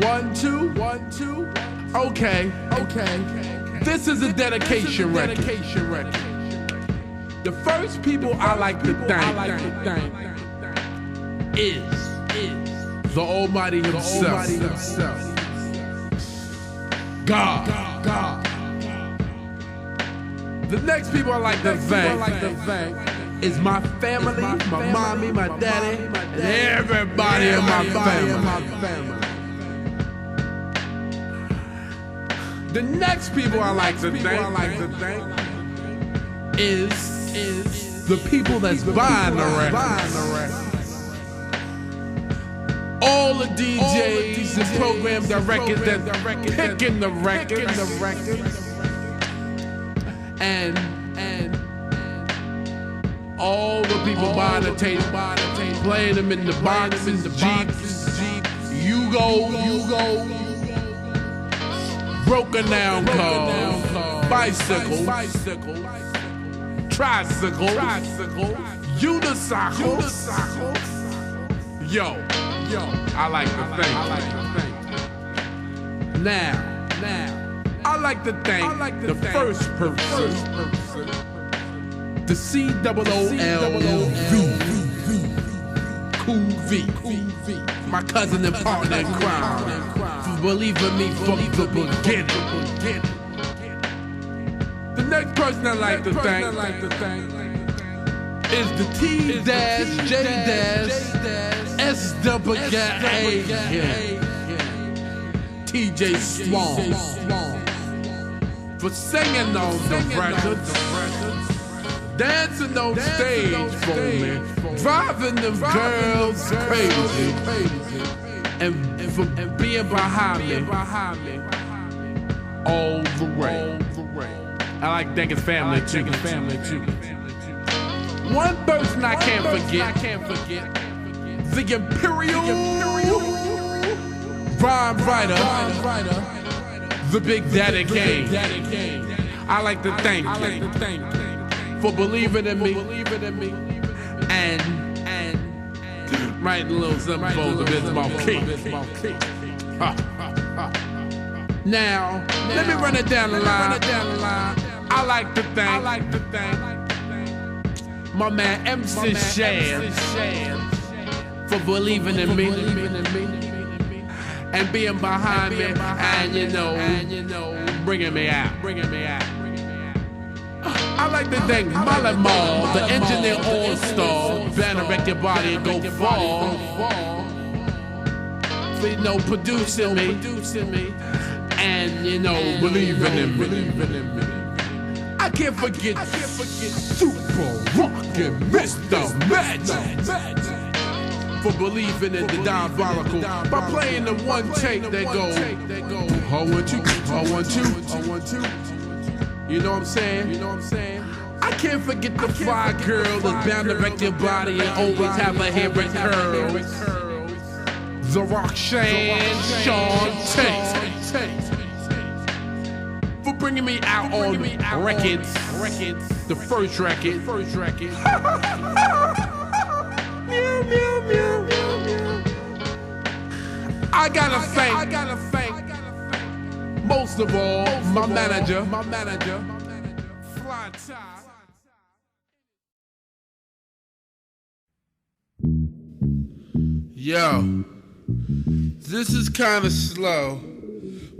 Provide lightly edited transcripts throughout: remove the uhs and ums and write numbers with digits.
1, 2, 1, 2. Okay. This is a dedication record. The first people I like to thank is the Almighty Himself. God. The next people I like to thank is my family, my mommy, my daddy, and everybody in my family. The next people I like to thank is the people that's buying the records. All the DJs and program directors that picking the records. And all the people buying the tape, playing them in the boxes, Jeeps, Yugo, broken down cars, bicycles, tricycles, unicycles. Yo, I like to thank. Now, I like to thank the first person, the COOLV, Cool V, my cousin and partner in crime, for believing me from the beginning. The next person I like to thank is the T-J-SWA, TJ Swan, for singing on the records, dancing on stage for me, driving them girls crazy, and for being behind me all the way. I like to thank his family too. One person I can't forget, the Imperial rhyme writer, the Big Daddy Kane. I like to thank him for believing in me and writing a little something for the Bismarck King. Now, let me run it down the line. I like to thank my man MC Shan for believing in me and being behind me and bringing me out. I like to thank Molly Mall, the engineer all-star, banner wreck your body and go far, for producing me and believing in me. I can't forget Super Rockin' Mr. Magic for believing in the diabolical by playing the one take that go, I want you. You know what I'm saying? I can't forget the fly girl that's bound to wreck your body and always have her hair in curls. The Roxanne Tate. For bringing me out on records, the first record. I gotta thank, most of all, my manager, Fly Tie. Yo, this is kind of slow.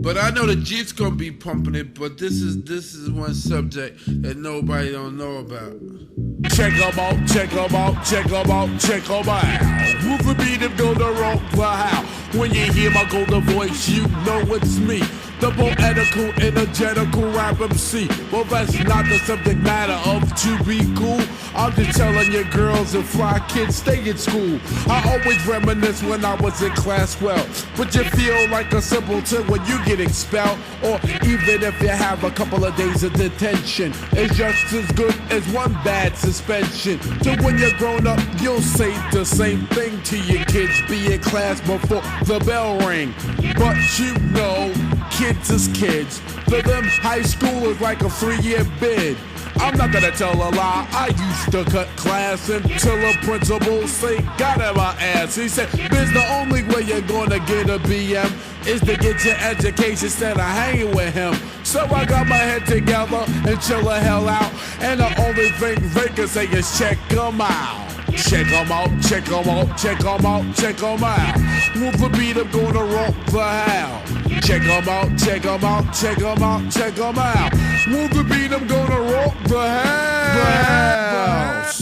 But I know the Jeep's gonna be pumping it, but this is one subject that nobody don't know about. Check 'em out. Who's the beat and go the wrong how? When you hear my golden voice, you know it's me. The poetical, energetical rap MC. Well, that's not the subject matter of to be cool. I'm just telling you girls and fly kids stay in school. I always reminisce when I was in class 12. But you feel like a simpleton when you get expelled. Or even if you have a couple of days of detention. It's just as good as one bad suspension. So when you're grown up, you'll say the same thing to your kids. Be in class before the bell ring. But kids is kids. For them, high school is like a 3-year bid. I'm not gonna tell a lie, I used to cut class until a principal say, got in my ass. He said, "Biz, the only way you're gonna get a BM is to get your education instead of hanging with him. So I got my head together and chill the hell out. And the only thing they can say is check 'em out. Check 'em out, check 'em out, check 'em out, check 'em out. With the beat, I'm gonna rock the house. Check 'em out, check 'em out, check 'em out, check 'em out. With the beat, I'm gonna rock the house.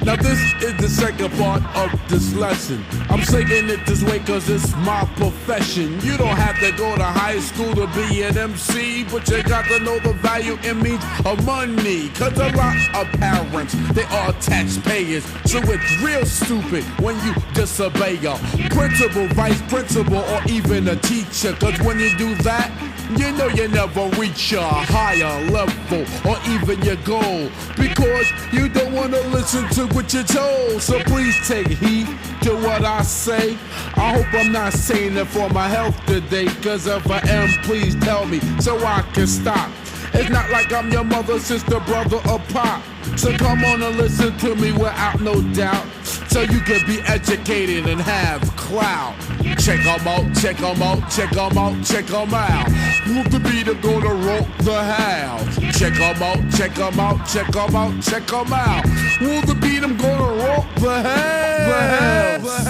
Now this is the second part of this lesson. I'm saying it this way cause it's my profession. You don't have to go to high school to be an MC, but you got to know the value and means of money. Cause a lot of parents, they are taxpayers. So it's real stupid when you disobey a principal, vice principal, or even a teacher. Cause when you do that, you know you never reach a higher level or even your goal, because you don't want to listen to what you're told. So please take heed to what I say. I hope I'm not saying it for my health today, cause if I am, please tell me so I can stop. It's not like I'm your mother, sister, brother, or pop. So come on and listen to me without no doubt, so you can be educated and have clout. Check 'em out, check 'em out, check 'em out, check 'em out. With the beat, I'm gonna rock the house. Check 'em out, check 'em out, check 'em out, check 'em out. With the beat, I'm gonna rock the house.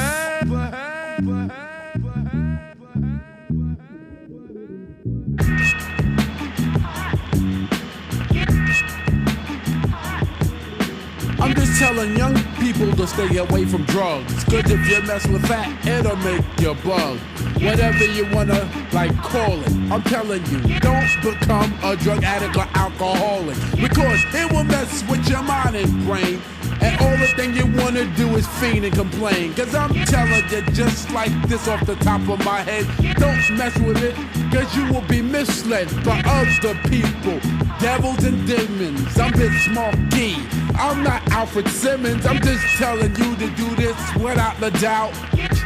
I'm just telling young people to stay away from drugs, cause if you mess with that, it'll make you bug. Whatever you wanna call it, I'm telling you, don't become a drug addict or alcoholic, because it will mess with your mind and brain. And all the thing you wanna do is fiend and complain. Cause I'm telling you just like this off the top of my head, don't mess with it, cause you will be misled by other people, devils and demons. I'm Big Smoky, I'm not Alfred Simmons. I'm just telling you to do this without a doubt,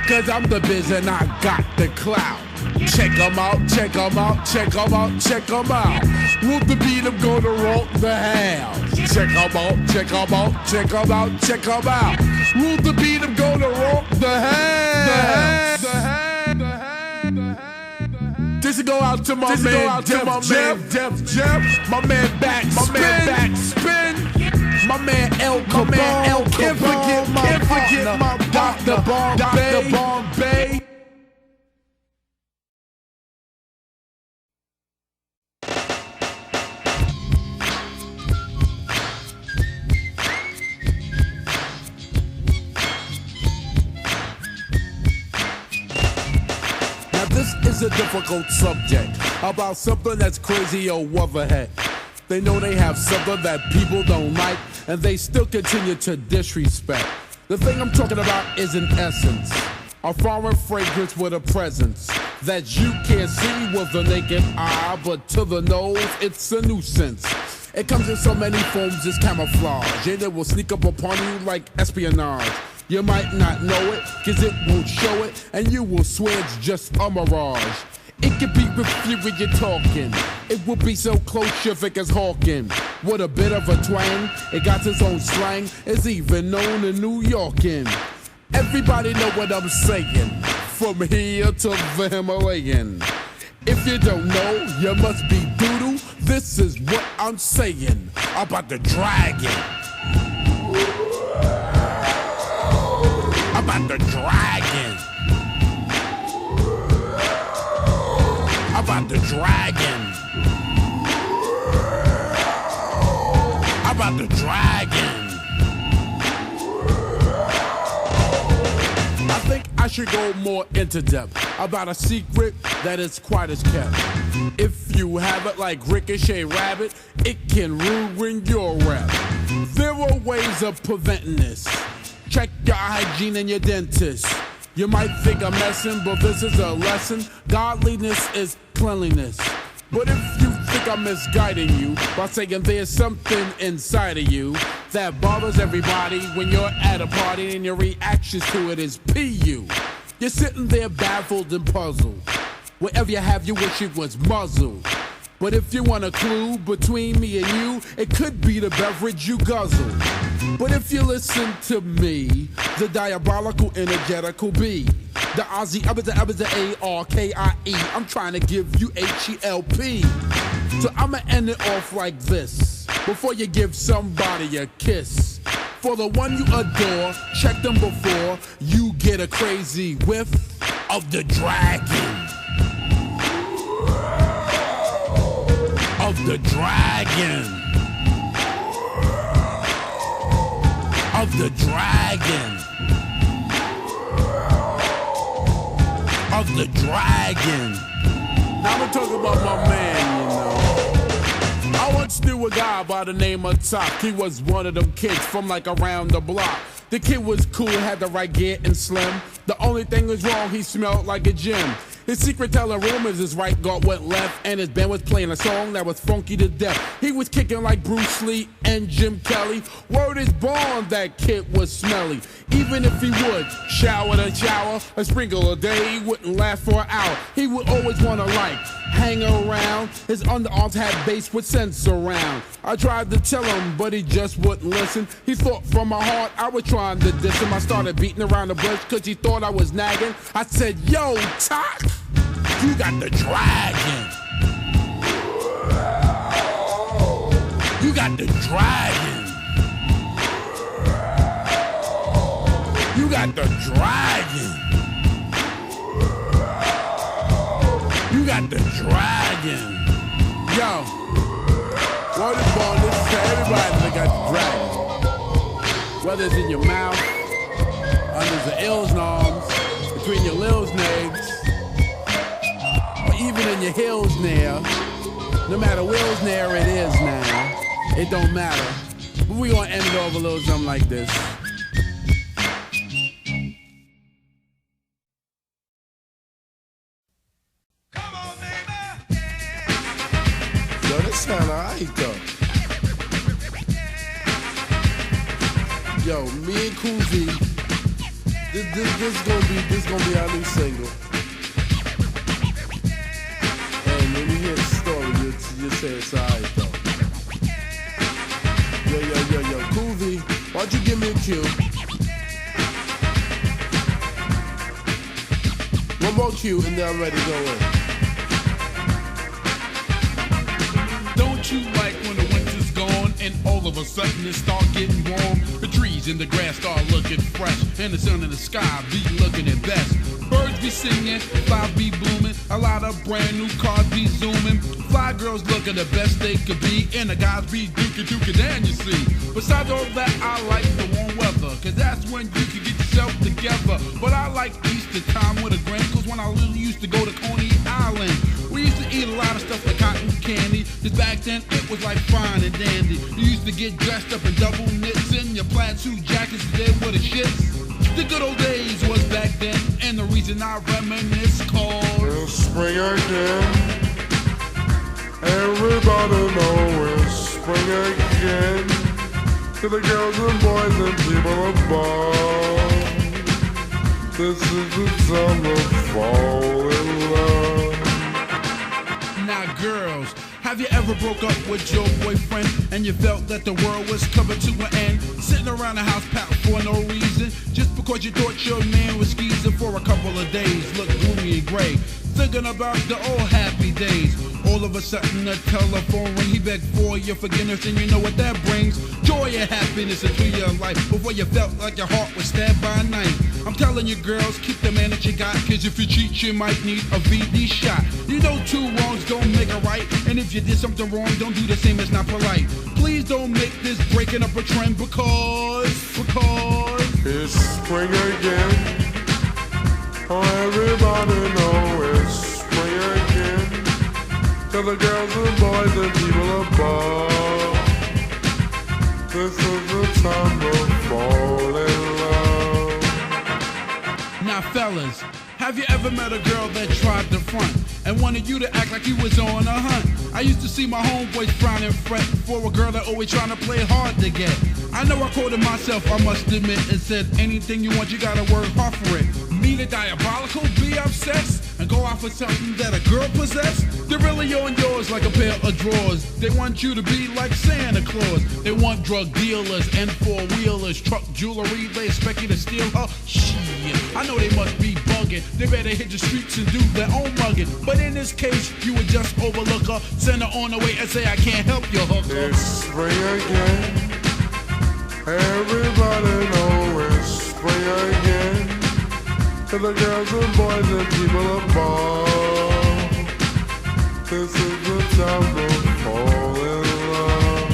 cause I'm the biz and I got the clout. Check 'em out, check 'em out, check 'em out, check 'em out. With the beat, I'm gonna rock the house. Check 'em out, check 'em out, check 'em out, check 'em out. With the beat, I'm gonna rock the house. This go out to my man, Def Jeff, my man Backspin, my man L33P, can't forget my Dr. Bombay. This is a difficult subject about something that's crazy or overhead. They know they have something that people don't like, and they still continue to disrespect. The thing I'm talking about is an essence, a foreign fragrance with a presence that you can't see with the naked eye, but to the nose, it's a nuisance. It comes in so many forms, it's camouflage, and it will sneak up upon you like espionage. You might not know it, cause it won't show it, and you will swear it's just a mirage. It could be with you when you're talking. It will be so close you think it's hawking. With a bit of a twang, it got its own slang. It's even known in New Yorkin'. Everybody know what I'm saying, from here to the Himalayan. If you don't know, you must be doodle. This is what I'm saying about the dragon. About the dragon. About the dragon. About the dragon. I think I should go more into depth about a secret that is quite as kept. If you have it like Ricochet Rabbit, it can ruin your rep. There are ways of preventing this. Check your hygiene and your dentist. You might think I'm messing, but this is a lesson. Godliness is cleanliness. But if you think I'm misguiding you by saying there's something inside of you that bothers everybody when you're at a party and your reactions to it is PU. You're sitting there baffled and puzzled. Wherever you have, you wish it was muzzled. But if you want a clue between me and you, it could be the beverage you guzzle. But if you listen to me, the diabolical, energetical B, the Aussie, the A-R-K-I-E, I'm trying to give you H-E-L-P. So I'ma end it off like this, before you give somebody a kiss. For the one you adore, check them before you get a crazy whiff of the dragon. Of the dragon. Of the dragon. Of the dragon. Now I'm talking about my man, you know. I once knew a guy by the name of Top. He was one of them kids from like around the block. The kid was cool, had the right gear and slim. The only thing was wrong, he smelled like a gym. His secret telling rumors, his right guard went left, and his band was playing a song that was funky to death. He was kicking like Bruce Lee and Jim Kelly. Word is born, that kid was smelly. Even if he would shower to shower, a sprinkle a day, he wouldn't last for an hour. He would always wanna like hang around. His underarms had bass with sense around. I tried to tell him, but he just wouldn't listen. He thought from my heart I was trying to diss him. I started beating around the bush cause he thought I was nagging. I said, yo, Tock, you got the dragon. You got the dragon. You got the dragon. You got the dragon. Yo, word is born, this is to everybody that got the dragon. Whether it's in your mouth, under the ills arms, between your lils nags, or even in your heels now. No matter where's near it is now, it don't matter. But we gonna end it over a little something like this. Yo, this sound alright though. Yo, me and Kuzi, this gonna be our new single. And when you hear the story, you say it's alright though. Yo, Kuzi, why don't you give me a cue? One more cue and then I'm ready to go in. Don't you like when the winter's gone and all of a sudden it start getting warm? The trees and the grass start looking fresh and the sun in the sky be looking at best. Birds be singing, flowers be blooming, a lot of brand new cars be zooming. Fly girls looking the best they could be, and the guys be dookie down, you see. Besides all that, I like the warm weather, cause that's when you can get yourself together. But I like Easter time with a grin, cause when I really used to go to Coney Island, we used to eat a lot of stuff like cotton candy. Cause back then it was like fine and dandy. You used to get dressed up in double knits and your plaid suit jackets there with the shits. The good old days was back then, and the reason I reminisce cause it's spring again. Everybody know it's spring again. To the girls and boys and people above, this is the time to fall in love. Now girls, have you ever broke up with your boyfriend and you felt that the world was coming to an end? Sitting around the house packed for no reason, just because you thought your man was skeezing for a couple of days, looked gloomy and gray, thinking about the old happy days. All of a sudden the telephone ring, he begged for your forgiveness, and you know what that brings? Joy and happiness into your life, before you felt like your heart was stabbed by a knife. I'm telling you girls, keep the man that you got, cause if you cheat you might need a VD shot. You know two wrongs don't make a right, and if you did something wrong, don't do the same, it's not polite. Please don't make this breaking up a trend, because it's spring again. Oh, everybody know it's spring again. To the girls and boys and people above, this is the time to fall in love. Now fellas, have you ever met a girl that tried to front and wanted you to act like you was on a hunt? I used to see my homeboys frown and fret for a girl that always trying to play hard to get. I know I quoted myself, I must admit, and said anything you want, you gotta work hard for it. Me the diabolical, be obsessed, and go out for something that a girl possess? They're really on yours like a pair of drawers. They want you to be like Santa Claus. They want drug dealers and four-wheelers, truck jewelry. They expect you to steal her. Shit, I know they must be bugging. They better hit the streets and do their own mugging. But in this case, you would just overlook her, send her on the way and say, I can't help you, hooker. It's spring again. Everybody know it's spring again. To the girls and boys and people above, this is the time to fall in love.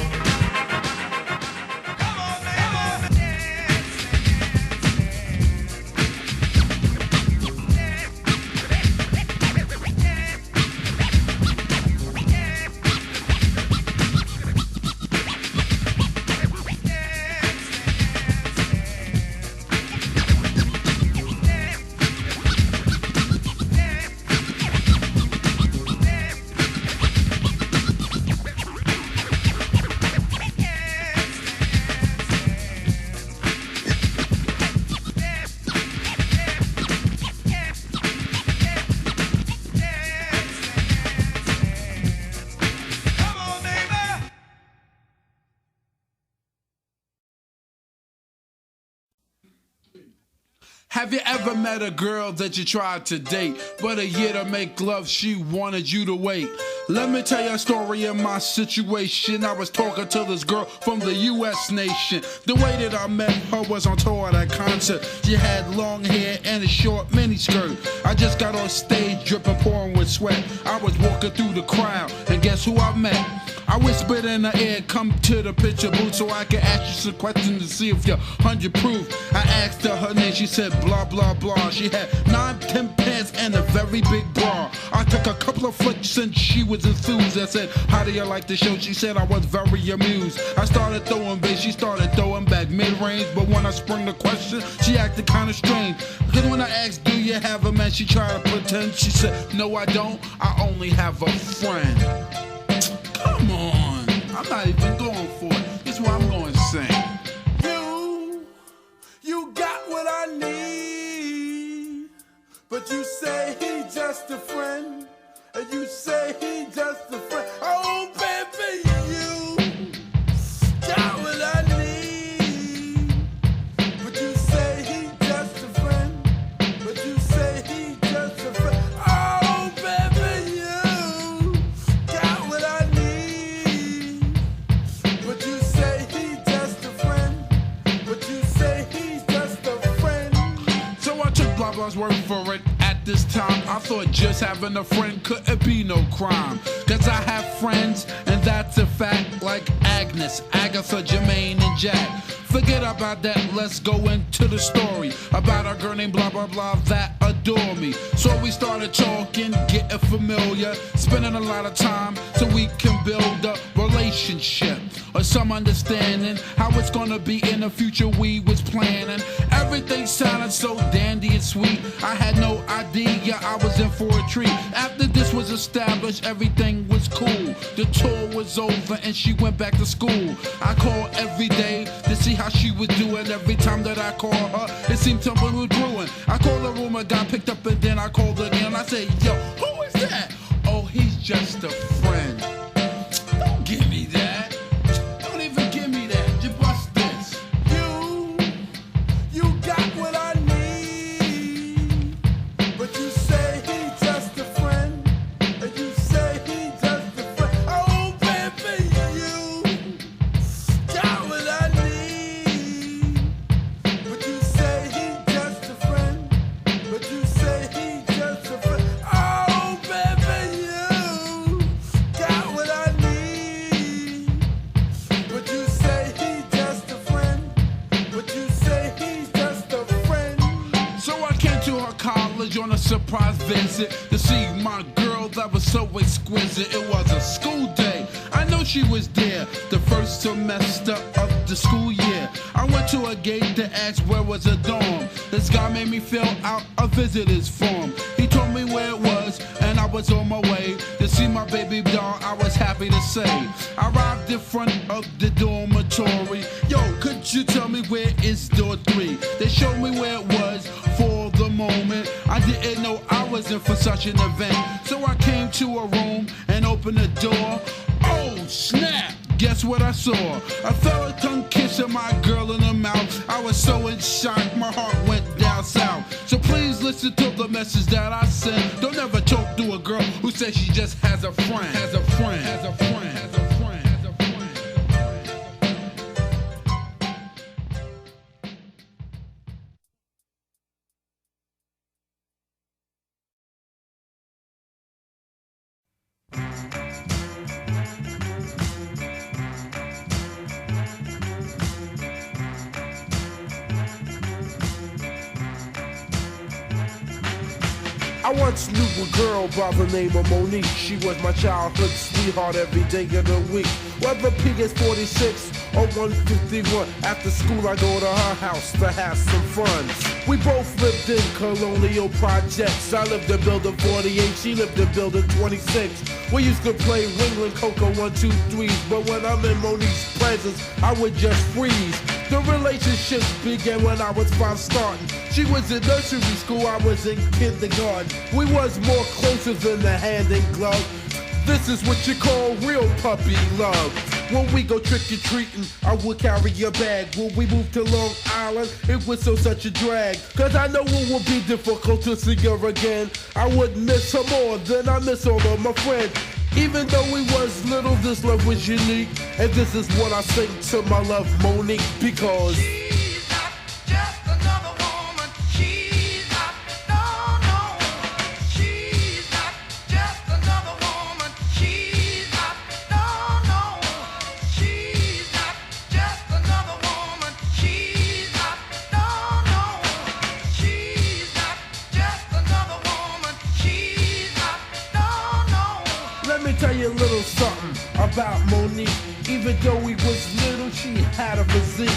Have you ever met a girl that you tried to date, but a year to make love she wanted you to wait? Let me tell you a story of my situation. I was talking to this girl from the US nation. The way that I met her was on tour at a concert. She had long hair and a short miniskirt. I just got on stage dripping, pouring with sweat. I was walking through the crowd and guess who I met? I whispered in her ear, come to the picture booth so I can ask you some questions to see if you're 100 proof. I asked her name, she said blah blah blah. She had 9-10 pants and a very big bra. I took a couple of flicks and she was enthused. I said, how do you like the show? She said I was very amused. I started throwing bass, she started throwing back mid-range. But when I sprung the question, she acted kinda strange. Cause when I asked, do you have a man? She tried to pretend. She said, no I don't, I only have a friend. Come on, I'm not even going for it. This is what I'm going to sing. You got what I need, but you say he just a friend, and you say he just a friend. Oh baby, you got what I need, but you say he just a friend, but you say he just a friend. Oh baby, you got what I need, but you say he just a friend, but you say he's just a friend. So I took blah blah's word for it. At this time, I thought just having a friend couldn't be no crime. Cause I have friends, and that's a fact, like Agnes, Agatha, Jermaine, and Jack. Forget about that, let's go into the story about a girl named blah blah blah that adore me. So we started talking, getting familiar, spending a lot of time so we can build a relationship or some understanding how it's gonna be in the future. We was planning, everything sounded so dandy and sweet. I had no idea I was in for a treat. After this was established, everything was cool. The tour was over and she went back to school. I called every day to see how she was doing. Every time that I called her, it seemed something was brewing. I called the room, I got picked up, and then I called again. I said, yo, who is that? Oh, he's just a friend. Don't give me that. Don't even give me that. Just bust this. You got what I need, but you say he just a friend, and you say he just a friend. Oh, baby, you got what I need, but you say he just a friend, but you say he just a friend. Oh, baby, you got what I need, but you say he just a friend, but you say he's just a friend. So I came to her college on a surprise visit to see my girl that was so exquisite. It was a school day. I know she was there the first semester of the school year. I went to a gate to ask where was a dorm. This guy made me fill out a visitor's form. He told me where it was, and I was on my way to see my baby doll. I was happy to say. I arrived in front of the dormitory. Yo, could you tell me where is door 3? They showed me where it was for the moment. I didn't know I was in for such an event. So I came to a room and opened the door. Oh, snap! Guess what I saw? I felt a tongue kissing my girl in the mouth. I was so in shock, my heart went down south. So please listen to the message that I sent. Don't ever talk to a girl who says she just has a friend. Has a friend. Has a friend. Has a friend. I once knew a girl by the name of Monique. She was my childhood sweetheart every day of the week. Whether PS46 or 151, after school I go to her house to have some fun. We both lived in colonial projects. I lived in building 48, she lived in building 26. We used to play Ringling Coco 1, 2, 3s, but when I'm in Monique's presence, I would just freeze. The relationships began when I was 5 starting. She was in nursery school, I was in kindergarten. We was more closer than the hand and glove. This is what you call real puppy love. When we go trick-or-treating, I would carry your bag. When we moved to Long Island, it was such a drag. Cause I know it would be difficult to see her again. I would miss her more than I miss all of my friends. Even though we was little, this love was unique. And this is what I sing to my love, Monique, because she's not just another woman. She's not, no. She's not just another woman. She's not, no. She's not just another woman. She's not, no. She's not just another woman. She's not, no. let me tell you a little something about Monique. Even though we was little, she had a physique.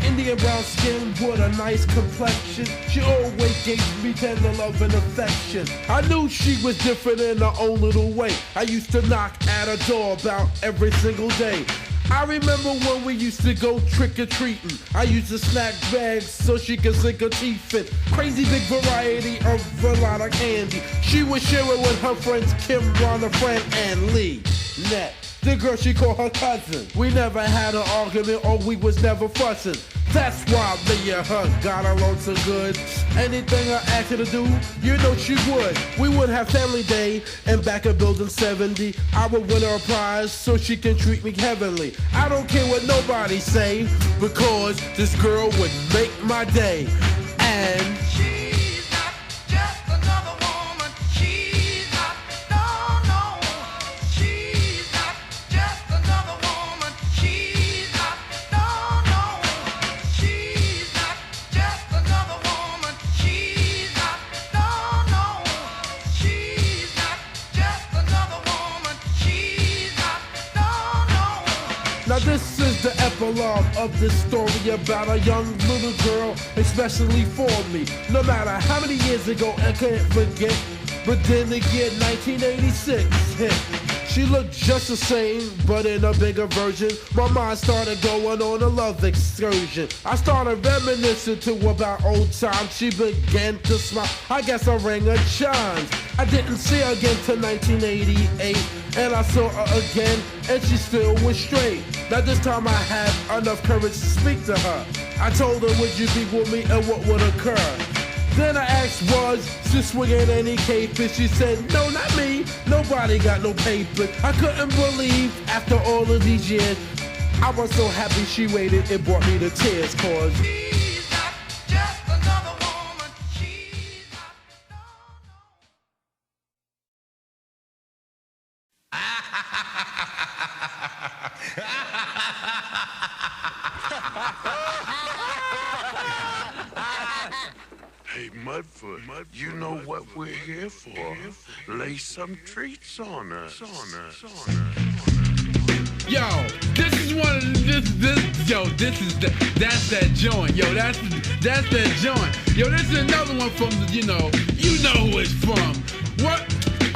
Indian brown skin with a nice complexion. She always gave me tender love and affection. I knew she was different in her own little way. I used to knock at her door about every single day. I remember when we used to go trick-or-treating. I used to snack bags so she could sink her teeth in. Crazy big variety of a lot of candy. She would share it with her friends Kim, Rhonda, Fran, and Lee. Net. The girl she called her cousin. We never had an argument or we was never fussing. That's why me and her got along so good. Anything I asked her to do, you know she would. We would have family day and back at building 70. I would win her a prize so she can treat me heavenly. I don't care what nobody say, because this girl would make my day. And she's not just another woman. She's not, no. She's not just another woman. She's not, no. She's not just another woman. She's not, no. She's not just another woman. She's not, no. now this is the epilogue of this story about a young little girl, especially for me. No matter how many years ago, I can't forget. But then again, 1986 hit. She looked just the same, but in a bigger version. My mind started going on a love excursion. I started reminiscing to about old times. She began to smile. I guess I rang her chimes. I didn't see her again till 1988, and I saw her again, and she still was straight. Now this time I had enough courage to speak to her. I told her, would you be with me and what would occur? Then I asked, was she swinging any cape? And she said, no, not me. Nobody got no paper. I couldn't believe after all of these years. I was so happy she waited. It brought me to tears, cause She's not just another woman. She's not, Hey, Mudfoot, you know what we're here for. Lay some treats on us. Yo, this is one of that's that joint. Yo, that's that joint. Yo, this is another one from the, you know who it's from. What?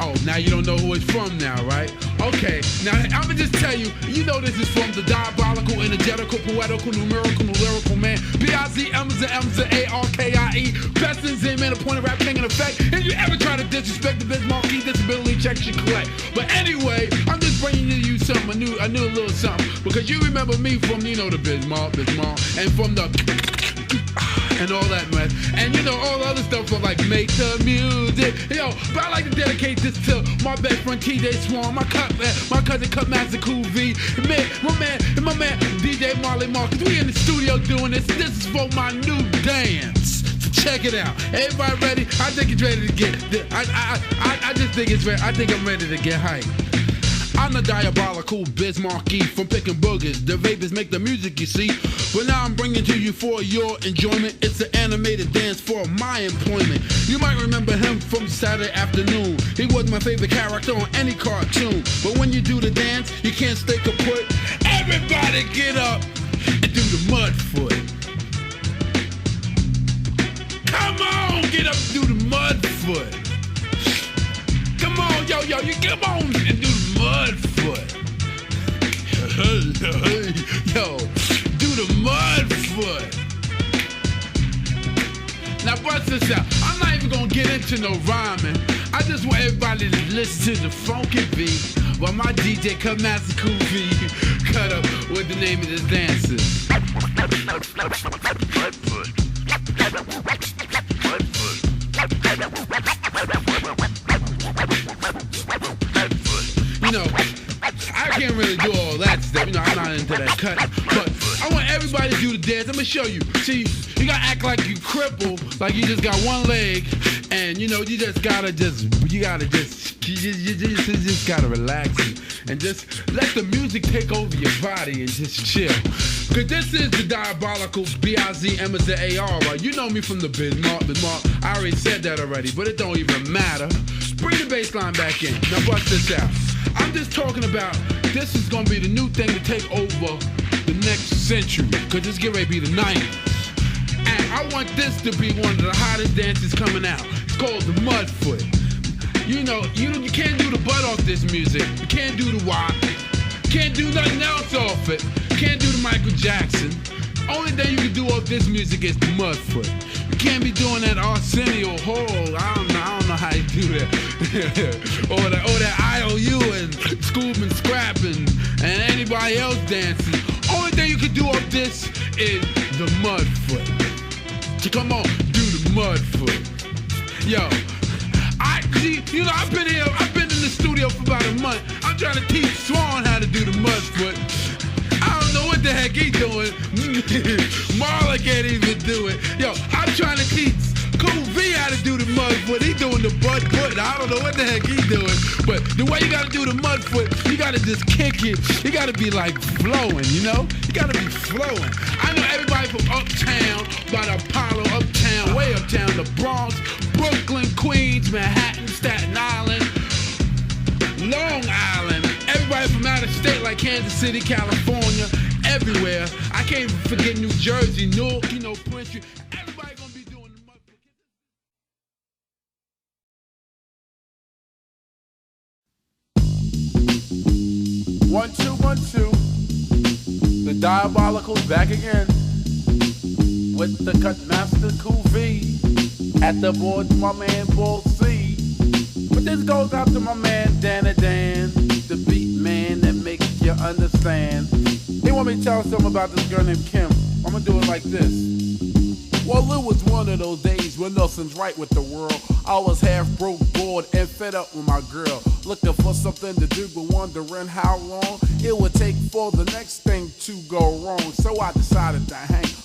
Oh, now you don't know who it's from now, right? Okay, now I'ma just tell you, you know this is from the diabolical, energetical, poetical, numerical, lyrical man. B-I-Z-M-Z-M-Z-A-R-K-I-E. Best in Zen, man, a point of rap king in effect. If you ever try to disrespect the Biz Marquee, disability checks you collect. But anyway, I'm just bringing you something, a new little something. Because you remember me from, you know, the Biz Mark, and from the and all that mess, and you know all the other stuff from like make the music, yo. But I like to dedicate this to my best friend TH3, my cousin Cutmaster Cool V, my man DJ Marley Marcus. We in the studio doing this. This is for my new dance. Check it out. Everybody ready? I think it's ready to get. I just think it's ready. I think I'm ready to get hyped. I'm the diabolical Biz Marquee from picking boogers. The vapors make the music, you see. But now I'm bringing to you for your enjoyment. It's an animated dance for my employment. You might remember him from Saturday afternoon. He was my favorite character on any cartoon. But when you do the dance, you can't stay kaput. Everybody get up and do the mud foot. Come on, get up and do the mud foot. Come on, yo, you come on and do the mud foot. Yo, do the mud foot. Now bust this out. I'm not even gonna get into no rhyming. I just want everybody to listen to the funky beat while my DJ Cutmaster Cool V cut up what the name of this dance is. Mud foot. You know, I can't really do all that stuff. You know, I'm not into that cut. But I want everybody to do the dance. I'm gonna show you. See, you gotta act like you crippled, like you just got one leg, and you know, you just gotta relax and just let the music take over your body and just chill. Cause this is the diabolical B-I-Z-M-Z-A-R, right? You know me from the Biz Mark. I already said that already, but it don't even matter. Bring the bass line back in. Now bust this out. I'm just talking about this is gonna be the new thing to take over the next century. Cause it's getting ready to be the 90s. And I want this to be one of the hottest dances coming out. It's called the mud foot. You know, you can't do the butt off this music. You can't do the wop. Can't do nothing else off it. Can't do the Michael Jackson. Only thing you can do off this music is the mud foot. You can't be doing that Arsenio Hall. I don't know how you do that. or that IOU and Scoob and Scrapping and anybody else dancing. Only thing you can do off this is the mud foot. So come on, do the mud foot. Yo, you know, I've been in the studio for about a month. I'm trying to teach Swan how to do the mud foot. I don't know what the heck he doing. Marla can't even do it. Yo, I'm trying to teach Cool V how to do the mud foot. He doing the butt foot. I don't know what the heck he doing. But the way you gotta do the mud foot, you gotta just kick it. You gotta be like flowing, you know? You gotta be flowing. I know everybody from uptown, by the Apollo, uptown, way uptown, the Bronx, Brooklyn, Queens, Manhattan, Staten Island, Long Island, everybody from out of state like Kansas City, California, everywhere. I can't even forget New Jersey, Newark, you know, Prince. Everybody gonna be doing the mud. 1 2 1 2. The Diabolical's back again with the Cutmaster Cool V at the board. My man Bull C. But this goes out to my man Dan, the beat man that makes you understand. They want me to tell something about this girl named Kim. I'm gonna do it like this. Well, it was one of those days when nothing's right with the world. I was half broke, bored, and fed up with my girl. Looking for something to do, but wondering how long it would take for the next thing to go wrong. So I decided to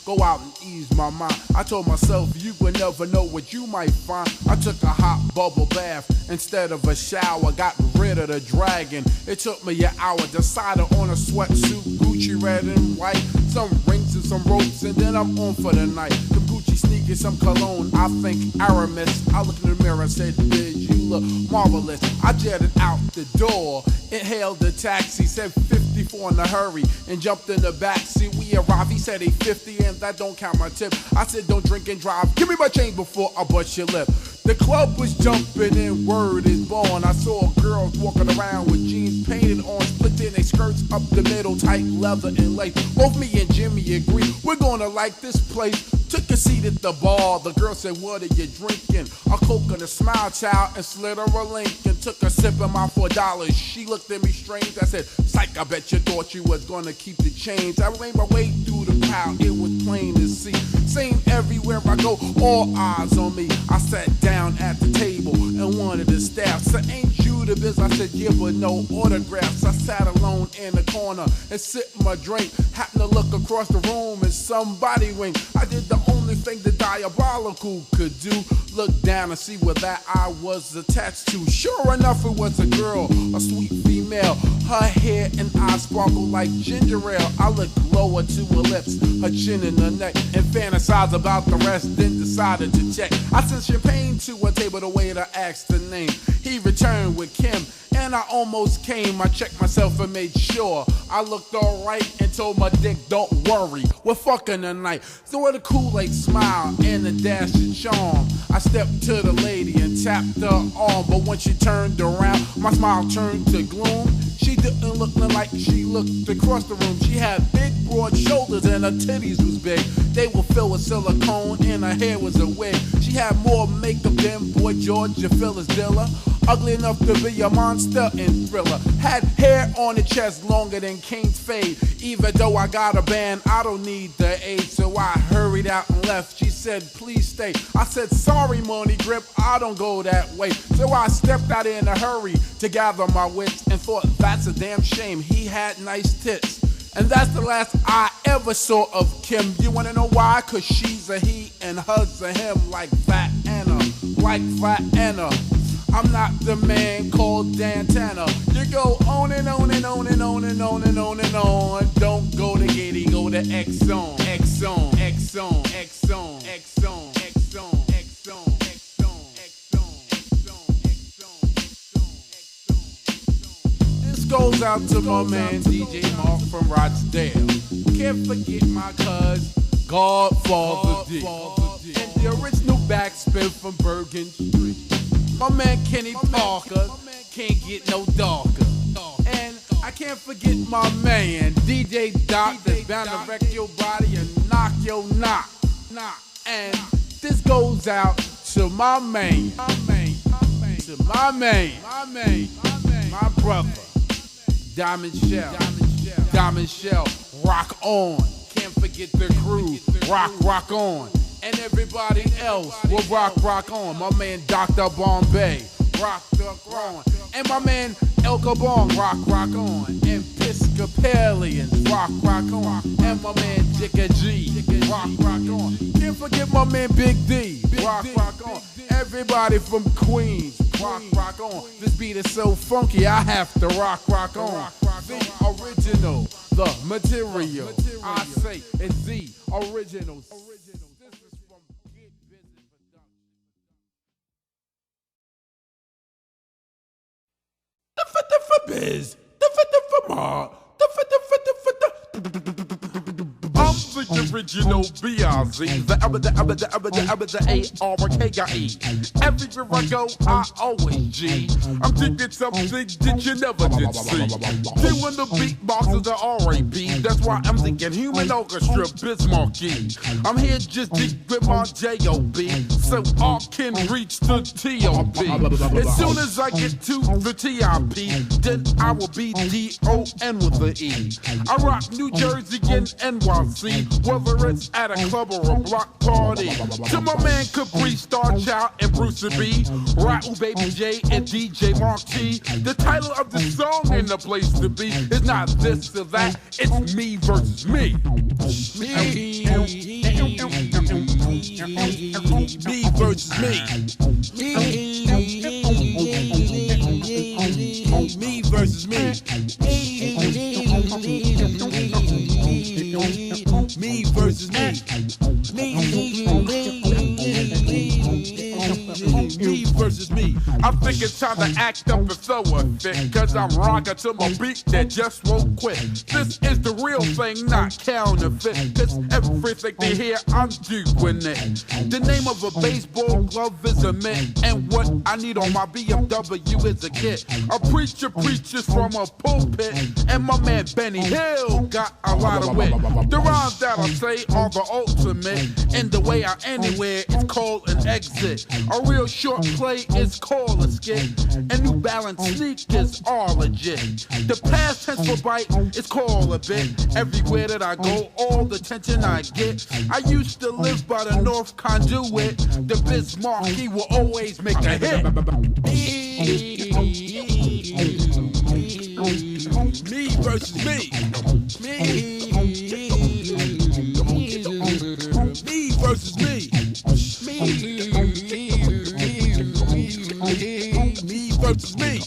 go out and ease my mind. I told myself you would never know what you might find. I took a hot bubble bath instead of a shower. Got rid of the dragon. It took me an hour. Decided on a sweatsuit, Gucci red and white, some rings and some ropes, and then I'm on for the night. The Gucci sneakers, some cologne, I think Aramis. I looked in the mirror and said, bitch, you look marvelous. I jetted out the door, inhaled the taxi, said 54 in a hurry, and jumped in the backseat. We arrived, he said 850, and that don't count my tip. I said, don't drink and drive, give me my change before I bust your lip. The club was jumping and word is born. I saw girls walking around with jeans painted on, splitting their skirts up the middle, tight leather and lace. Both me and Jimmy agree we're gonna like this place. Took a seat at the bar. The girl said, "What are you drinking?" A Coke and a Smile Child, and slid her a link and took a sip of my $4. She looked at me strange. I said, "Psych, I bet you thought you was gonna keep the change." I made my way through the crowd. It was plain to see. Same everywhere I go, all eyes on me. I sat down at the table and one of the staff said, "Ain't you the biz?" I said, "Yeah, but no autographs." I sat alone in the corner and sipped my drink. Happened to look across the room and somebody winked. I did the only thing the diabolical could do, look down and see where that eye was attached to. Sure enough, it was a girl, a sweet female. Her hair and eyes sparkled like ginger ale. I looked lower to her lips, her chin and her neck, and fantasized about the rest, then decided to check. I sent champagne to her table, the waiter asked her name. He returned with Kim, and I almost came. I checked myself and made sure I looked alright and told my dick, "Don't worry, we're fucking tonight." So with a Kool-Aid smile and a dash of charm, I stepped to the lady and tapped her arm. But when she turned around, my smile turned to gloom. She didn't look like she looked across the room. She had big, broad shoulders and her titties was big. They were filled with silicone and her hair was a wig. She had more makeup than Boy George or Phyllis Diller. Ugly enough to be a monster and Thriller. Had hair on her chest longer than Kane's fade. Even though I got a band, I don't need the aid. So I hurried out and left. She said, "Please stay." I said, "Sorry, Money Grip, I don't go that way." So I stepped out in a hurry to gather my wits and thought, that's a damn shame. He had nice tits. And that's the last I ever saw of Kim. You wanna know why? 'Cause she's a he and hers a him, like Fat Anna, like Fat Anna. I'm not the man called Dan Tanner. You go on and on and on and on and on and on and on. Don't go to Giddy, go to Exxon, Exxon, Exxon, Exxon, Exxon, Exxon, Exxon, Exxon, Exxon, Exxon. This goes out to my man DJ Mark from Rochdale. Can't forget my cuz Godfather D. And the original backspin from Bergen Street. My man Kenny Parker can't get no darker. And I can't forget my man DJ Doc that's bound to wreck your body and knock your knock. And this goes out to my man, to my man, my brother, Diamond Shell, rock on. Can't forget the crew, rock on. And everybody else will rock on. My man Dr. Bombay, rock on. And my man El Gabon, rock on. And Episcopalians, rock on. And my man Jicka G, rock on. Can't forget my man Big D, rock on. Everybody from Queens, rock on. This beat is so funky, I have to rock on. The original, the material. I say it's the original. Biz, I'm the original B.I.Z. The A-R-K-I-E. Everywhere I go, I always G. I'm thinking something that you never did see. Doing the beatboxes the R.A.P. That's why I'm thinking human orchestra Bismarcky. I'm here just deep with my J.O.B. so I can reach the T.O.B. As soon as I get to the T.I.P., then I will be D-O-N with the E. I rock New Jersey and NYC, whether it's at a club or a block party. To my man Capri, Star Child, and Bruce B, Rattle Baby J, and DJ Mark T. The title of the song and the place to be is not this or that, it's me versus me. Me versus me. Me versus me. Me versus me. Me versus me. I I think it's time to act up and throw a fit, cause I'm rocking to my beat that just won't quit. This is the real thing, not counterfeit, cause everything they hear, I'm doing it. The name of a baseball glove is a mitt, and what I need on my BMW is a kit. A preacher preaches from a pulpit, and my man Benny Hill got a lot of wit. The rhymes that I say are the ultimate, and the way I anywhere is called an exit. A real short play is called a skit, and New Balance sneakers are legit. The past tense for bite is called a bit. Everywhere that I go, all the attention I get. I used to live by the North Conduit. The Bismarck, he will always make a hit. Me versus me. Me versus me. Me versus me.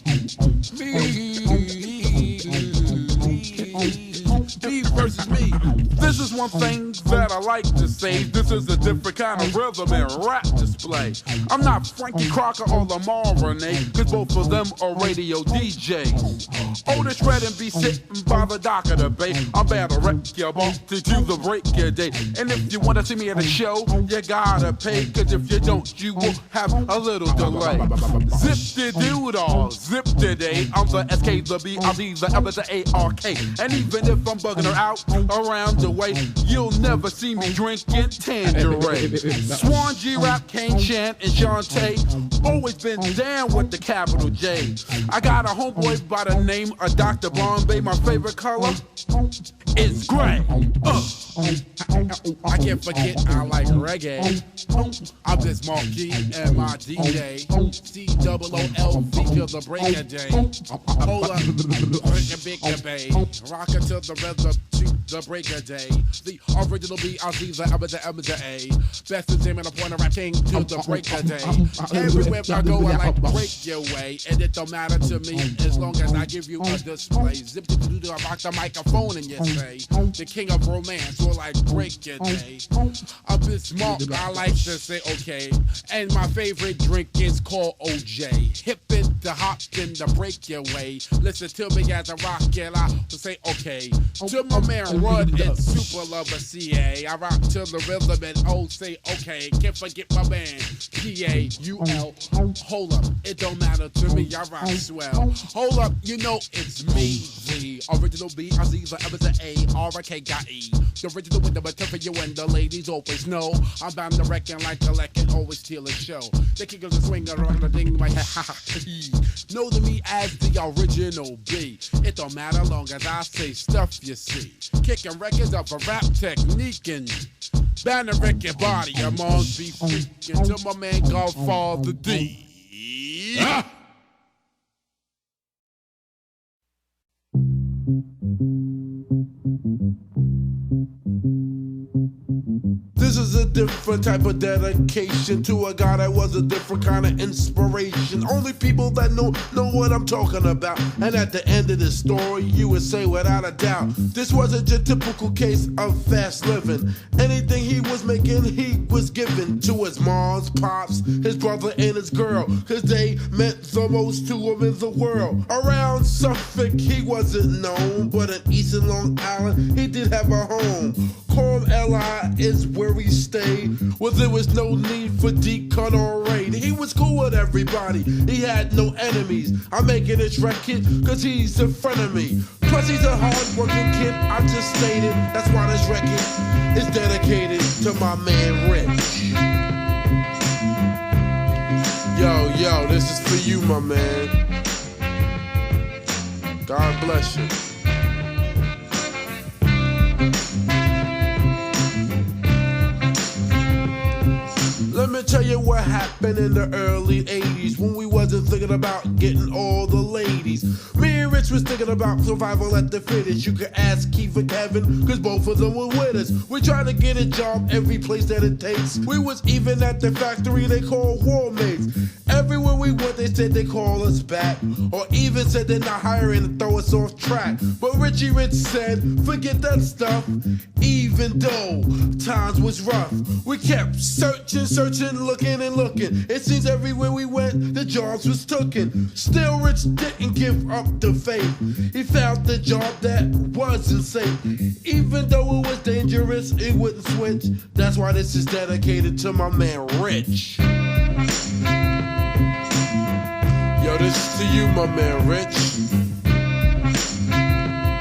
Me versus me. This is one thing that I like to say. This is a different kind of rhythm and rap display. I'm not Frankie Crocker or Lamar Renee, cause both of them are radio DJs. Otis Red and be sitting by the dock of the bay. I'm bound to wreck your boat to do the break your day. And if you wanna see me at a show, you gotta pay, cause if you don't, you will have a little delay. Zip the doodle, zip the day. I'm the SK, the B, I'm the L, the ARK. And even if I'm bugging her out around the way, you'll never see me drinking Tangerine. Swan, G-Rap, Kane, Shan, and Shantae, always been down with the capital J. I got a homeboy by the name of Dr. Bombay. My favorite color is gray. I can't forget I like reggae. I'm this Marquis and my DJ. C-O-O-L-V till the break of day. Hold up, drink a big bay. Rockin' till the rhythm to the break of day. The original B-I-Z, the ever the ever the A. Best is name and a point of rapping till the break of day. Everywhere I go, I like break your way. And it don't matter to me as long as I give you a display. Zip to do, I rock the microphone and you say, the king of romance will like break your day. A Bismarck, I like to say okay. And my favorite drink is called OJ. Hip it, the hop, then the break your way. Listen to me as I rock it, I will say okay. To my man Rud, it's Super Lover CA. I rock to the rhythm and oh say okay. Can't forget my man P-A-U-L. Hold up, it don't matter to me, I rock swell. Hold up, you know it's me, the original B-I-Z, the ever the A-R-K got E. The original with the button for you and the ladies always know. I'm bound to reckon like a leck and always steal a show. The kick of the swing around the ding, my know to me as the original B. It don't matter long as I say stuff you see. Kicking records up a rap technique and bound to wreck your body. I'm on be freaking to my man Godfather D. This is a different type of dedication to a guy that was a different kind of inspiration. Only people that know what I'm talking about. And at the end of this story, you would say without a doubt, this wasn't your typical case of fast living. Anything he was making, he was giving to his moms, pops, his brother, and his girl. Cause they meant the most to him in the world. Around Suffolk, he wasn't known, but in East and Long Island, he did have a home. Calm L.I. is where we stayed, where there was no need for decut or raid. He was cool with everybody, he had no enemies. I'm making this record cause he's in front of me. Plus he's a hard-working kid, I just stated. That's why this record is dedicated to my man Rich. Yo, this is for you, my man. God bless you. Let me tell you what happened in the early 80s when we wasn't thinking about getting all the ladies. Me and Rich was thinking about survival at the fittest. You could ask Keith and Kevin, cause both of them were with us. We tried to get a job every place that it takes. We was even at the factory they call war mates. Everywhere we went they said they call us back, or even said they're not hiring to throw us off track. But Richie Rich said, forget that stuff. Even though times was rough, we kept searching, looking and looking. It seems everywhere we went, the jobs was tooken. Still Rich didn't give up the faith. He found the job that wasn't safe. Even though it was dangerous, it wouldn't switch. That's why this is dedicated to my man Rich. Yo, this is to you, my man Rich.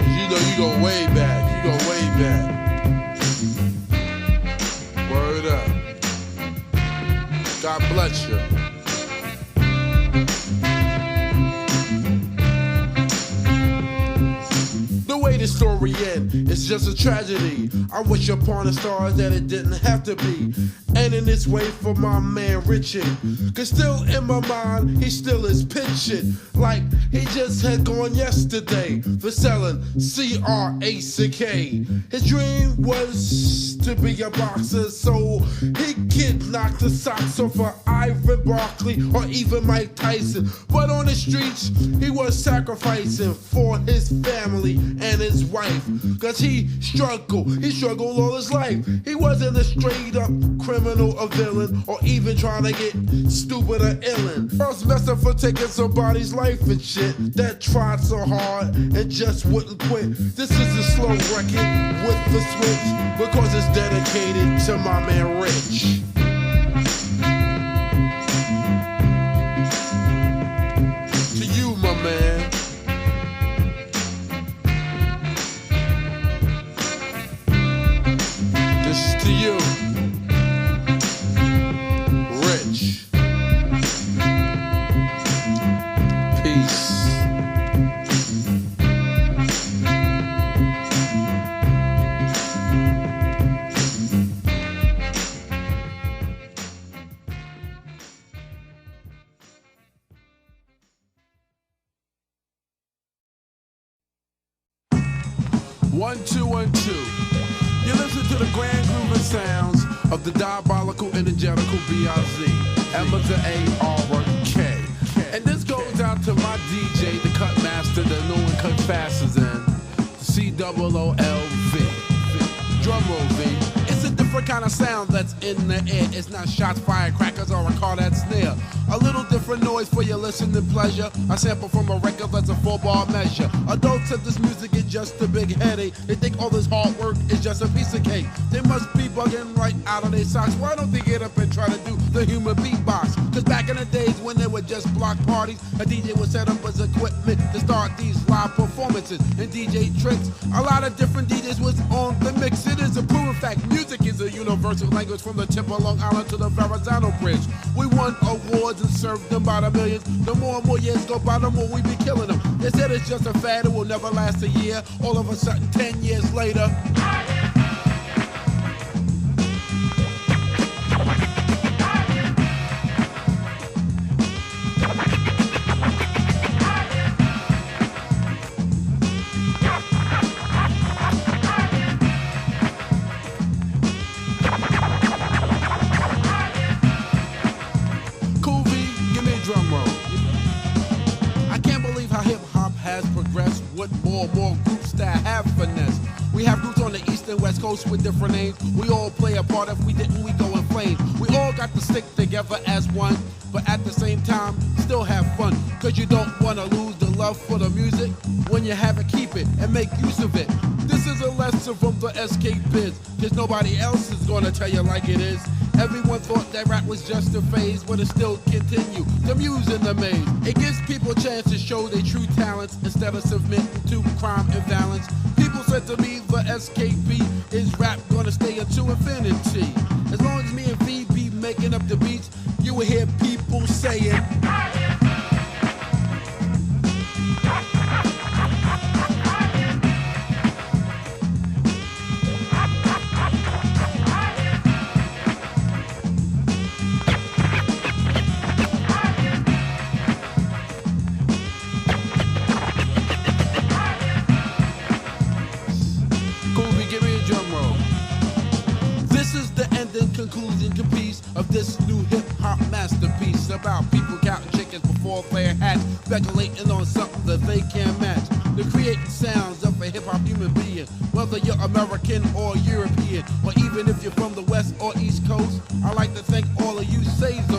You know you go way back. You go way back. Word up. God bless you. The way the story ends, it's just a tragedy. I wish upon the stars that it didn't have to be. And in this way for my man Richard. Cause still in my mind, he still is pitching like he just had gone yesterday for selling CRACK. His dream was to be a boxer, so he could knock the socks off of Ivan Barkley or even Mike Tyson. But on the streets, he was sacrificing for his family and his wife. Cause he struggled all his life. He wasn't a straight up criminal or villain, or even trying to get stupid or illin'. First messed up for taking somebody's life and shit, that tried so hard and just wouldn't quit. This is a slow record with the switch, because it's dedicated to my man Rich. To you, my man. This is to you. Rich. Peace. One, two, 1, 2. You listen to the grand grooving sounds of the diabolical, energetical B.I.Z. Emma to A.R.K. And this goes out to my DJ, the cut master, the no one cut fasters, and C-O-O-L-V. Drum roll, V. It's a different kind of sound that's in the air. It's not shots, firecrackers, or a car that's near. A little different noise for your listening pleasure. A sample from a record that's a 4-bar measure. Adults said this music is just a big headache. They think all this hard work is just a piece of cake. They must be bugging right out of their socks. Why don't they get up and try to do the human beatbox? Cause back in the days when they were just block parties, a DJ would set up his equipment to start these live performances and DJ tricks. A lot of different DJs was on the mix. It is a proven fact, music is a universal language from the tip of Long Island to the Verrazano Bridge. We won awards and served them by the millions. The more and more years go by, the more we be killing them. They said it's just a fad, it will never last a year. All of a sudden, 10 years later, with more groups that have finesse. We have groups on the east and west coast with different names. We all play a part. If we didn't, we go in flames. We all got to stick together as one, but at the same time, still have fun. Cause you don't wanna lose the love for the music. When you have it, keep it and make use of it. This is a lesson from the SK Biz, cause nobody else is gonna tell you like it is. Everyone thought that rap was just a phase, but it still continue to muse in the maze. It gives people a chance to show their true talents instead of submitting to crime and violence. People said to me the SKP is rap gonna stay into infinity. As long as me and V be making up the beats, you will hear people saying, conclusion to piece of this new hip-hop masterpiece about people counting chickens before their hats, speculating on something that they can't match. The creating sounds of a hip-hop human being, whether you're American or European, or even if you're from the West or East Coast. I like to thank all of you saves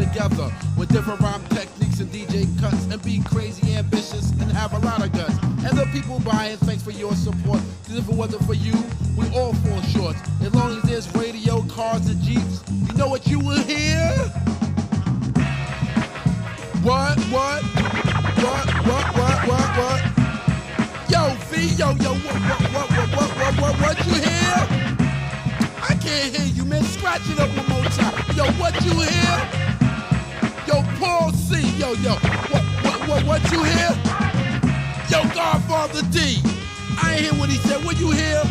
together with different rhyme techniques and DJ cuts and be crazy, ambitious, and have a lot of guts. And the people buying, thanks for your support. Cause if it wasn't for you, we all fall short. As long as there's radio, cars, and jeeps, you know what you will hear? What? Yo, V, yo, what you hear? I can't hear you, man. Scratch it up one more time. Yo, what you hear? Yo, Paul C, yo, what you hear? Yo, Godfather D, I ain't hear what he said. What you hear?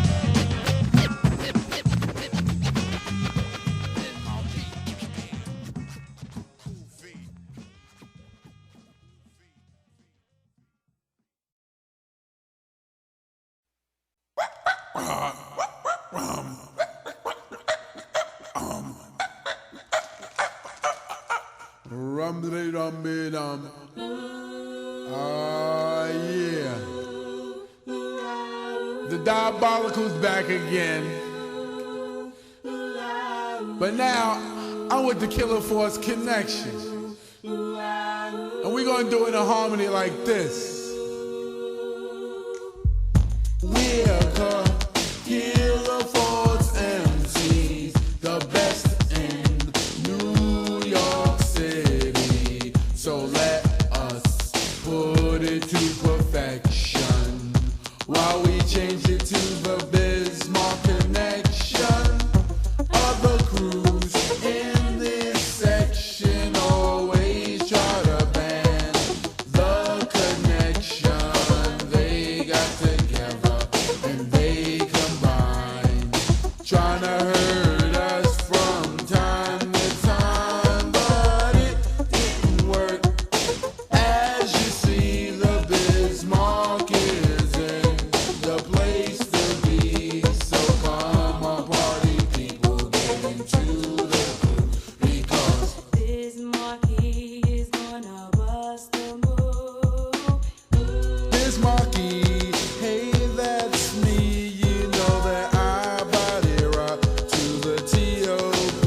Rum-de-dum-be-dum. Yeah. The Diabolical's back again. But now, I'm with the Killer Force Connection. And we're gonna do it in harmony like this. We're the Killer Force MCs, the best in New York City. So let us put it to perfection while we change it to the Bismarck Connection. Other crews in this section always try to ban the connection. They got together and they combined, trying to hurt us from time to time, but it didn't work. As you see, the Bismarck is in the place to be. So come on, party people, get into the groove, because Bismarcky is gonna bust the move. Bismarcky, hey, that's me. You know that I body rock to the T.O.P.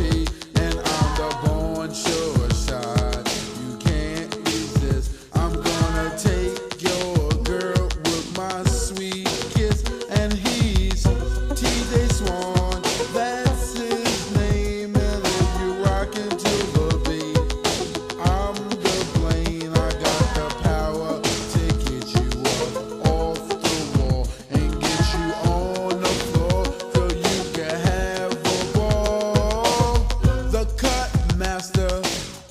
and I'm the born sure shot. You can't resist. I'm gonna take your girl with my sweet kiss, and he's T.J. Swan. That's his name, and if you rockin' to the beat, I'm the plane. I got the power to get you up off the wall and get you on the floor so you can have a ball. The cut master,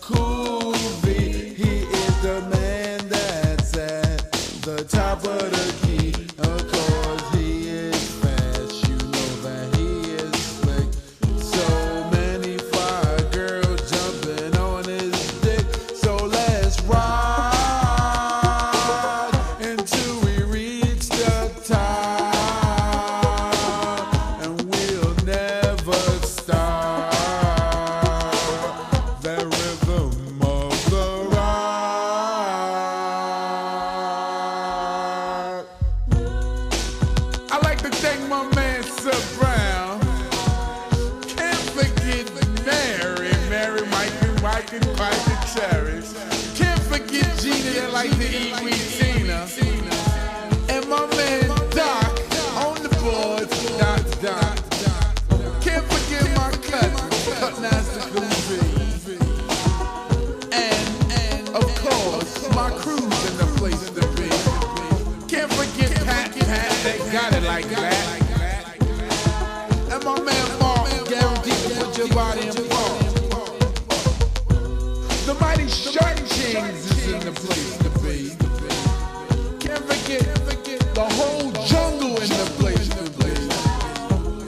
Cool V, he is the man that's at the top of the key. Of course, he is fast, you know that he is slick. So many fly girls jumping on his dick. So let's ride until we reach the top, and we'll never stop. The rhythm of the rock. I like to thank my man Sir Brown. Can't forget Mary, Mike and Cherry. Can't forget Gina that like to eat with Tina. And my man Doc on the boards, Doc. Can't forget my cousin, Cutmaster Goofy. And of course, my crew's in the place to be. Can't forget Pat, they got it like that. And my man Mark, guaranteed to put your body in park. The mighty Shark Kings is in the place to be. Can't forget the whole jungle in the place to be.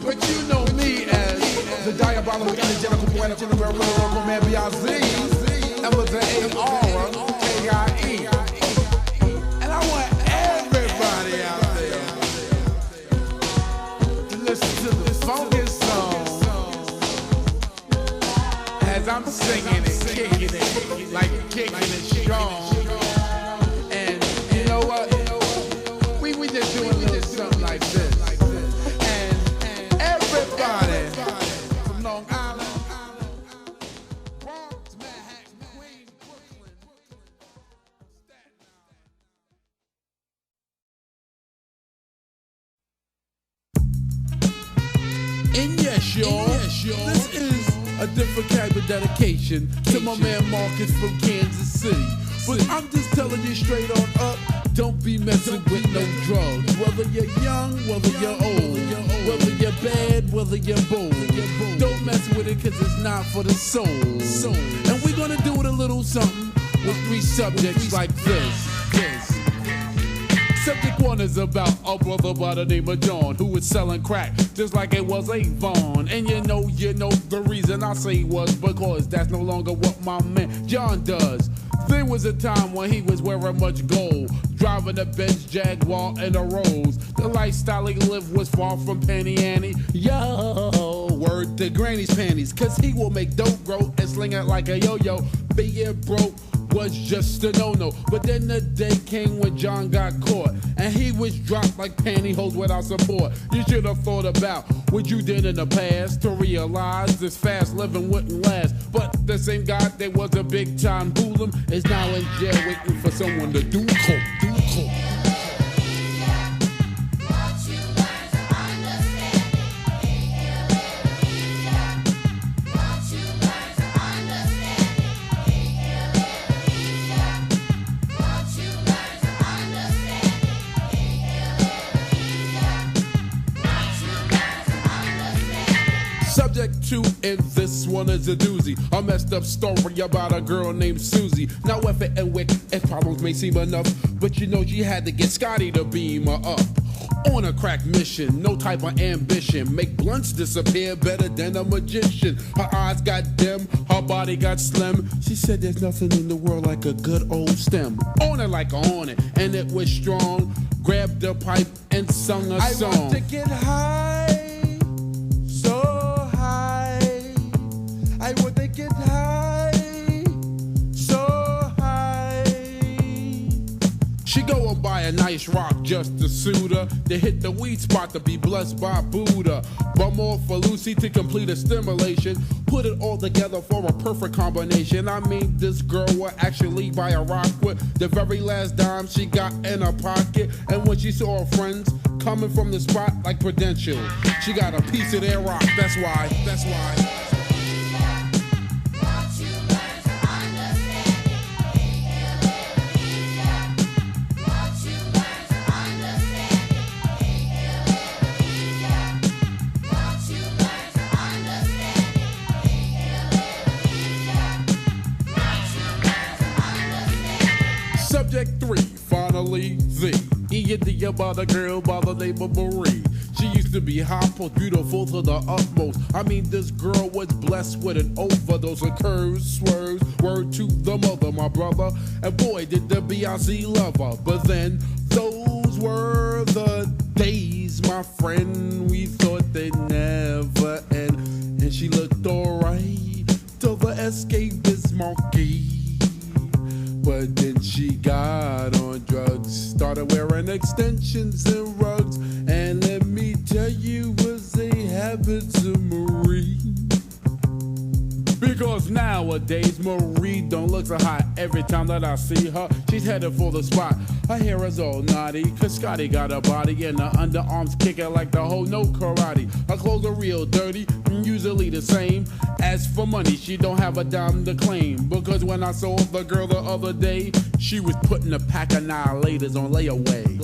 But you know me as the diabolical, energetical, poetical, lyrical man B.I.Z. And with the A-R, K-I-E. And I want everybody out there to listen to the funky song as I'm singing it, kicking it, like kicking it strong. And you know what? We just doing a little something like this. And everybody from Long Island, Bronx, Manhattan, Yes, y'all. This is a different type of dedication to my man Marcus from Kansas City. But I'm just telling you straight on up, don't be messing with no drugs. Whether you're young, whether you're old, whether you're bad, whether you're bold. Don't mess with it cause it's not for the soul. And we're gonna do it a little something with 3 subjects like this. Subject 1 is about a brother by the name of John who was selling crack just like it was Avon. And you know the reason I say was because that's no longer what my man John does. There was a time when he was wearing much gold, driving a Benz Jaguar and a Rolls. The lifestyle he lived was far from penny ante. Yo, word to granny's panties, cause he will make dope grow and sling it like a yo-yo. Being broke was just a no-no. But then the day came when John got caught, and he was dropped like pantyhose without support. You should have thought about what you did in the past to realize this fast living wouldn't last. But the same guy that was a big time hooligan is now in jail waiting for someone to do coke. Subject 2 in this one is a doozy. A messed up story about a girl named Susie. Now effort and wick and problems may seem enough, but you know she had to get Scotty to beam her up. On a crack mission, no type of ambition. Make blunts disappear better than a magician. Her eyes got dim, her body got slim. She said there's nothing in the world like a good old stem. On it like on it, and it was strong. Grabbed the pipe and sung a song. I want to get high, so high. I want to get high, so high. She go and buy a nice rock just to suit her. To hit the weed spot to be blessed by Buddha. Bum off for Lucy to complete a stimulation. Put it all together for a perfect combination. I mean, this girl will actually buy a rock with the very last dime she got in her pocket. And when she saw her friends coming from the spot like Prudential, she got a piece of their rock. That's why. Subject 3, finally, the about a girl by the name of Marie. She used to be hot, most beautiful to the utmost. I mean, this girl was blessed with an overdose of curves, swerves, word to the mother, my brother. And boy, did the Beyonce love her. But then, those were the days, my friend, we thought they'd never end. And she looked alright till the escapist monkey. But then she got on drugs, started wearing extensions and rugs, and let me tell you, was a habit to Marie. Because nowadays Marie don't look so hot. Every time that I see her, she's headed for the spot. Her hair is all naughty, cause Scotty got a body, and her underarms kicking like the whole no karate. Her clothes are real dirty, usually the same. As for money, she don't have a dime to claim. Because when I saw the girl the other day, she was putting a pack of annihilators on layaway.